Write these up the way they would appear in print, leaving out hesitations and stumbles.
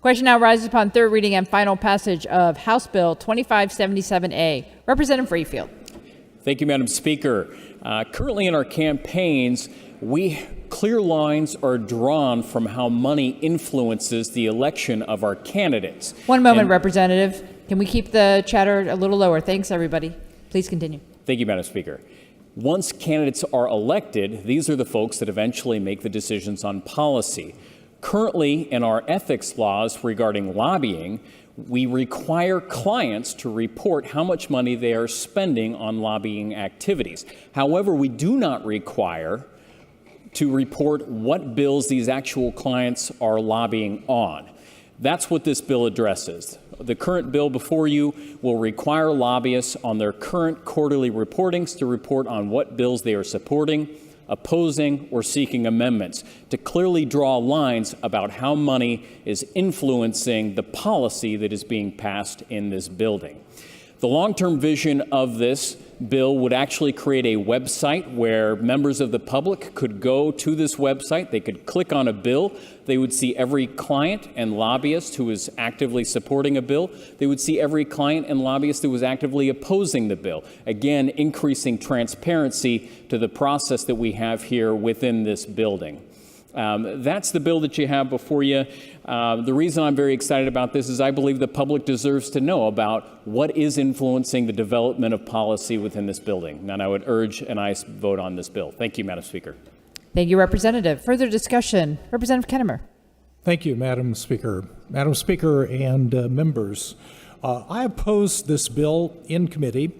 Question now rises upon third reading and final passage of House Bill 2577A. Representative Rayfield. Thank you, Madam Speaker. Currently in our campaigns, clear lines are drawn from how money influences the election of our candidates. One moment, Representative. Can we keep the chatter a little lower? Thanks, everybody. Please continue. Thank you, Madam Speaker. Once candidates are elected, these are the folks that eventually make the decisions on policy. Currently, in our ethics laws regarding lobbying, we require clients to report how much money they are spending on lobbying activities. However, we do not require to report what bills these actual clients are lobbying on. That's what this bill addresses. The current bill before you will require lobbyists on their current quarterly reportings to report on what bills they are supporting, opposing, or seeking amendments, to clearly draw lines about how money is influencing the policy that is being passed in this building. The long-term vision of this bill would actually create a website where members of the public could go to this website. They could click on a bill. They would see every client and lobbyist who is actively supporting a bill. They would see every client and lobbyist who was actively opposing the bill. Again, increasing transparency to the process that we have here within this building. That's the bill that you have before you. The reason I'm very excited about this is I believe the public deserves to know about what is influencing the development of policy within this building. And I would urge an aye vote on this bill. Thank you, Madam Speaker. Thank you, Representative. Further discussion. Representative Kennemer. Thank you, Madam Speaker. Madam Speaker and members, I opposed this bill in committee,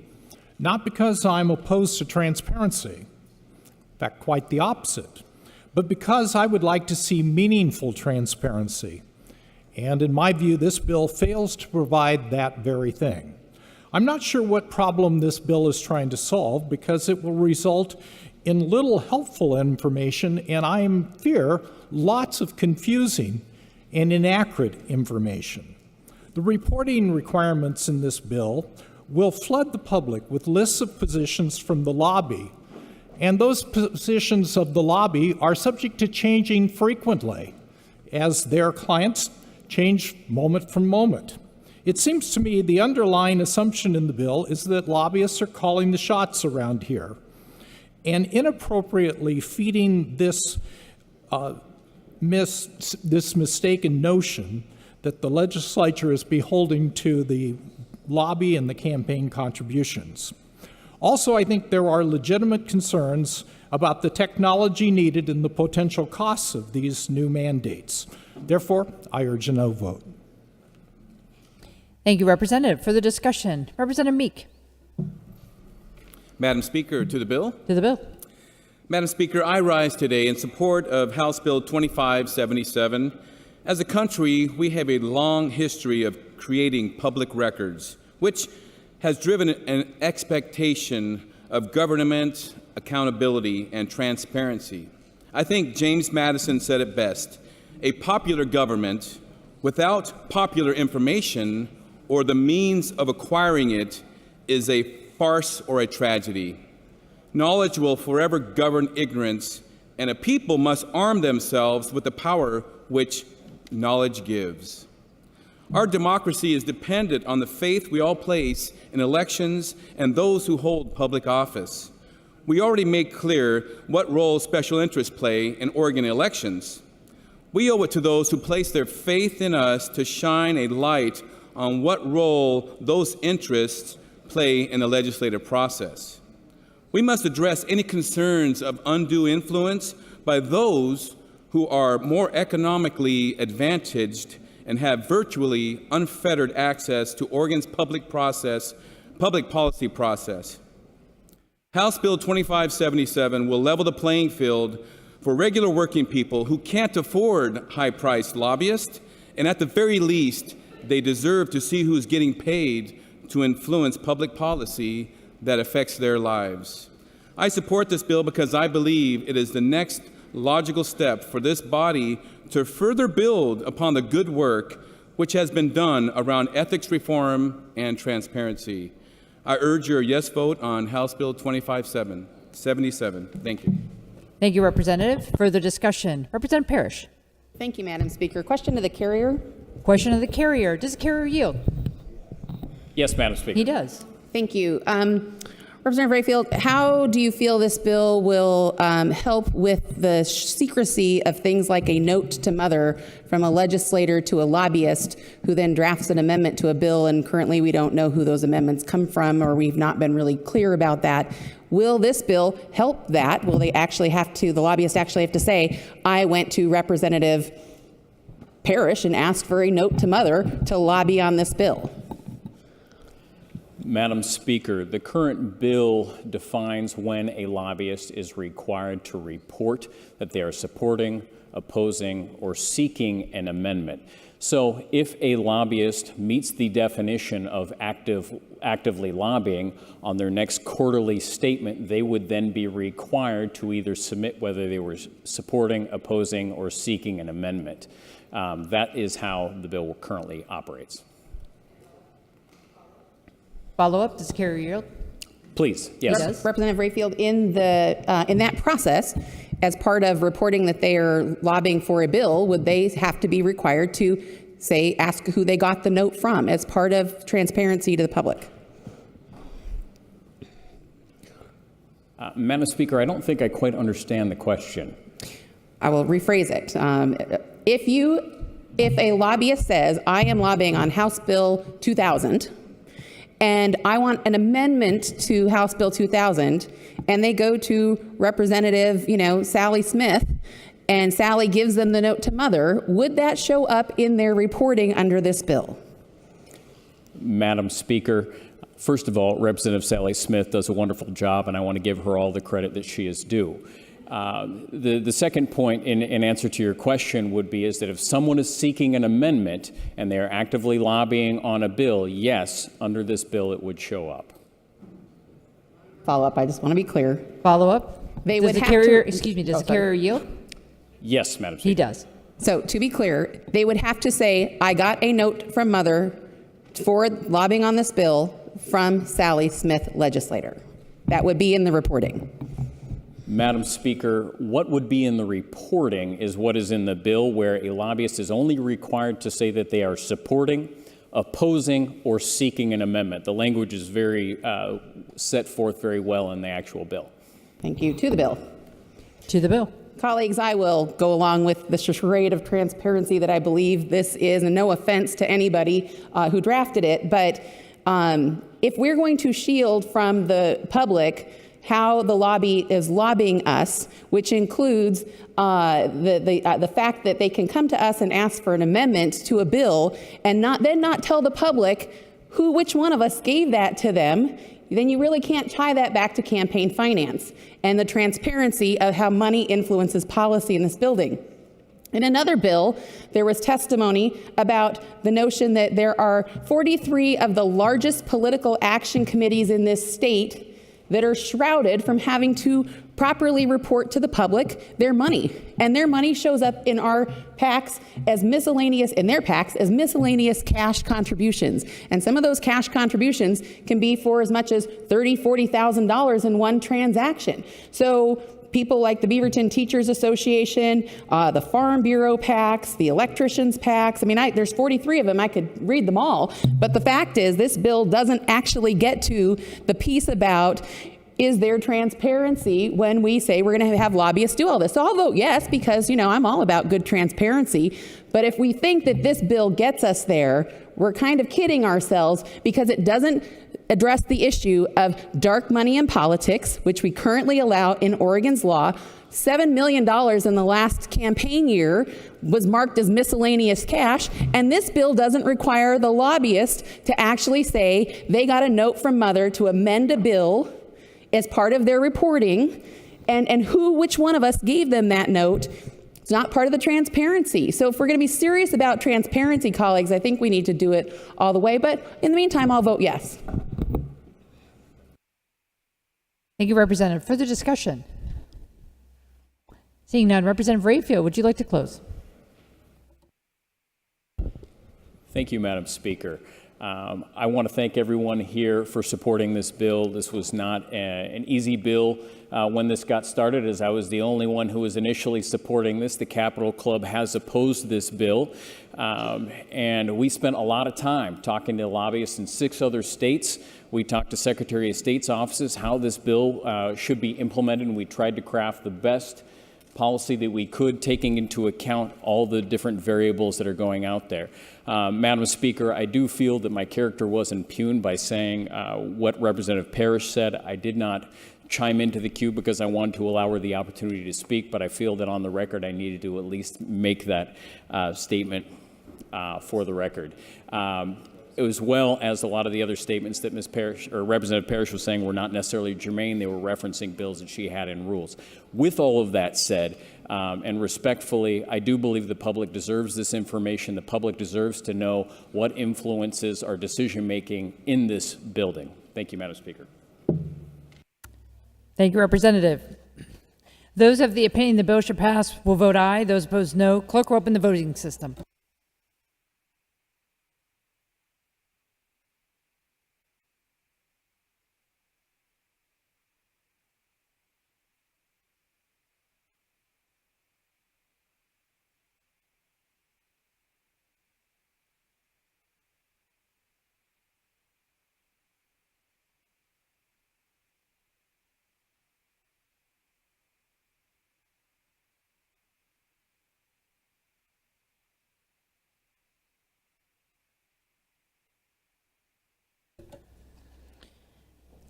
not because I'm opposed to transparency. In fact, quite the opposite. But because I would like to see meaningful transparency. And in my view, this bill fails to provide that very thing. I'm not sure what problem this bill is trying to solve because it will result in little helpful information and, I fear, lots of confusing and inaccurate information. The reporting requirements in this bill will flood the public with lists of positions from the lobby. And those positions of the lobby are subject to changing frequently as their clients change moment from moment. It seems to me the underlying assumption in the bill is that lobbyists are calling the shots around here and inappropriately feeding this mistaken notion that the legislature is beholden to the lobby and the campaign contributions. Also, I think there are legitimate concerns about the technology needed and the potential costs of these new mandates. Therefore, I urge a no vote. Thank you, Representative. Further discussion. Representative Meek. Madam Speaker, to the bill. To the bill. Madam Speaker, I rise today in support of House Bill 2577. As a country, we have a long history of creating public records, which has driven an expectation of government accountability and transparency. I think James Madison said it best: a popular government without popular information or the means of acquiring it is a farce or a tragedy. Knowledge will forever govern ignorance, and a people must arm themselves with the power which knowledge gives. Our democracy is dependent on the faith we all place in elections and those who hold public office. We already make clear what role special interests play in Oregon elections. We owe it to those who place their faith in us to shine a light on what role those interests play in the legislative process. We must address any concerns of undue influence by those who are more economically advantaged and have virtually unfettered access to Oregon's public policy process. House Bill 2577 will level the playing field for regular working people who can't afford high-priced lobbyists, and at the very least, they deserve to see who's getting paid to influence public policy that affects their lives. I support this bill because I believe it is the next logical step for this body to further build upon the good work which has been done around ethics reform and transparency. I urge your yes vote on House Bill 2577. Thank you. Thank you, Representative. Further discussion. Representative Parrish. Thank you, Madam Speaker. Question to the carrier. Question of the carrier. Does the carrier yield? Yes, Madam Speaker. He does. Thank you. Representative Rayfield, how do you feel this bill will help with the secrecy of things like a note to mother from a legislator to a lobbyist who then drafts an amendment to a bill, and currently we don't know who those amendments come from, or we've not been really clear about that? Will this bill help that? Will they actually have to, the lobbyist actually have to say, I went to Representative Parrish and asked for a note to mother to lobby on this bill? Madam Speaker, the current bill defines when a lobbyist is required to report that they are supporting, opposing, or seeking an amendment. So if a lobbyist meets the definition of actively lobbying on their next quarterly statement, they would then be required to either submit whether they were supporting, opposing, or seeking an amendment. That is how the bill currently operates. Follow-up. Does the carrier yield? Please, yes. He does. Representative Rayfield, in that process, as part of reporting that they are lobbying for a bill, would they have to be required to say, ask who they got the note from as part of transparency to the public? Madam Speaker, I don't think I quite understand the question. I will rephrase it. If a lobbyist says, I am lobbying on House Bill 2000, and I want an amendment to House Bill 2000, and they go to Representative, Sally Smith, and Sally gives them the note to mother, would that show up in their reporting under this bill? Madam Speaker, first of all, Representative Sally Smith does a wonderful job, and I want to give her all the credit that she is due. The second point in answer to your question would be is that if someone is seeking an amendment and they are actively lobbying on a bill, yes, under this bill it would show up. Follow up, I just want to be clear. Follow-up. They Does would the have carrier, to- excuse me, does Oh, the sorry. carrier yield? Yes, Madam Speaker. He does. So to be clear, they would have to say, I got a note from mother for lobbying on this bill from Sally Smith, legislator. That would be in the reporting. Madam Speaker, what would be in the reporting is what is in the bill, where a lobbyist is only required to say that they are supporting, opposing, or seeking an amendment. The language is very set forth very well in the actual bill. Thank you. To the bill. To the bill. Colleagues, I will go along with the charade of transparency that I believe this is, and no offense to anybody who drafted it, but if we're going to shield from the public how the lobby is lobbying us, which includes the fact that they can come to us and ask for an amendment to a bill and not tell the public which one of us gave that to them, then you really can't tie that back to campaign finance and the transparency of how money influences policy in this building. In another bill, there was testimony about the notion that there are 43 of the largest political action committees in this state that are shrouded from having to properly report to the public their money. And their money shows up in our PACs as miscellaneous, in their PACs as miscellaneous cash contributions. And some of those cash contributions can be for as much as $30,000, $40,000 in one transaction. So people like the Beaverton Teachers Association, the Farm Bureau PACs, the Electricians PACs. I mean, there's 43 of them. I could read them all. But the fact is, this bill doesn't actually get to the piece about, is there transparency when we say we're going to have lobbyists do all this? So I'll vote yes, because, I'm all about good transparency. But if we think that this bill gets us there, we're kind of kidding ourselves, because it doesn't address the issue of dark money in politics, which we currently allow in Oregon's law. $7 million in the last campaign year was marked as miscellaneous cash, and this bill doesn't require the lobbyist to actually say they got a note from mother to amend a bill as part of their reporting, and which one of us gave them that note. It's not part of the transparency. So if we're going to be serious about transparency, colleagues, I think we need to do it all the way. But in the meantime, I'll vote yes. Thank you, Representative. Further discussion? Seeing none, Representative Rayfield, would you like to close? Thank you, Madam Speaker. I want to thank everyone here for supporting this bill. This was not an easy bill when this got started, as I was the only one who was initially supporting this. The Capitol Club has opposed this bill, and we spent a lot of time talking to lobbyists in 6 other states. We talked to Secretary of State's offices how this bill should be implemented, and we tried to craft the best policy that we could, taking into account all the different variables that are going out there. Madam Speaker, I do feel that my character was impugned by saying what Representative Parrish said. I did not chime into the queue because I wanted to allow her the opportunity to speak, but I feel that on the record I needed to at least make that statement for the record. As well as a lot of the other statements that Ms. Parrish or Representative Parrish was saying were not necessarily germane. They were referencing bills that she had in rules. With all of that said, and respectfully, I do believe the public deserves this information. The public deserves to know what influences our decision-making in this building. Thank you, Madam Speaker. Thank you, Representative. Those of the opinion the bill should pass will vote aye. Those opposed, no. Clerk will open the voting system.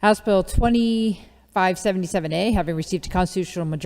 House Bill 2577A, having received a constitutional majority